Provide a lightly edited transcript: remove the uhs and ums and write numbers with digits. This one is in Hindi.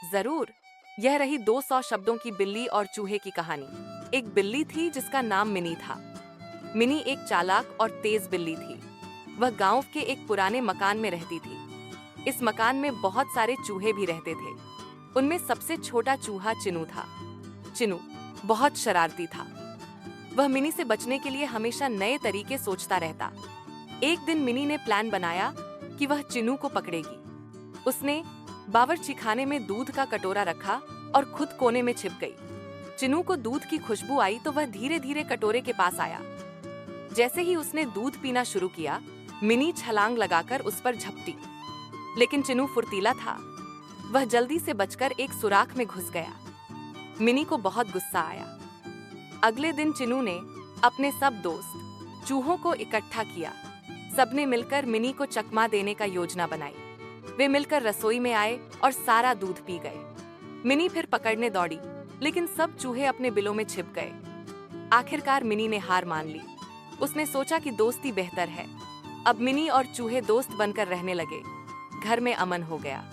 जरूर। यह रही 200 शब्दों की बिल्ली और चूहे की कहानी। एक बिल्ली थी जिसका नाम मिनी था। मिनी एक चालाक और तेज बिल्ली थी। वह गांव के एक पुराने मकान में रहती थी। इस मकान में बहुत सारे चूहे भी रहते थे। उनमें सबसे छोटा चूहा चिनू था। चिनू बहुत शरारती था। वह मिनी से बचने के लिए हमेशा नए तरीके सोचता रहता। एक दिन मिनी ने प्लान बनाया कि वह चिनू को पकड़ेगी। उसने बावर्चीखाने में दूध का कटोरा रखा और खुद कोने में छिप गई। चिनू को दूध की खुशबू आई तो वह धीरे धीरे कटोरे के पास आया। जैसे ही उसने दूध पीना शुरू किया, मिनी छलांग लगाकर उस पर झपटी। लेकिन चिनू फुर्तीला था। वह जल्दी से बचकर एक सुराख में घुस गया। मिनी को बहुत गुस्सा आया। अगले दिन चिनू ने अपने सब दोस्त चूहों को इकट्ठा किया। सबने मिलकर मिनी को चकमा देने का योजना बनाई। वे मिलकर रसोई में आए और सारा दूध पी गए। मिनी फिर पकड़ने दौड़ी, लेकिन सब चूहे अपने बिलों में छिप गए। आखिरकार मिनी ने हार मान ली। उसने सोचा कि दोस्ती बेहतर है। अब मिनी और चूहे दोस्त बनकर रहने लगे। घर में अमन हो गया।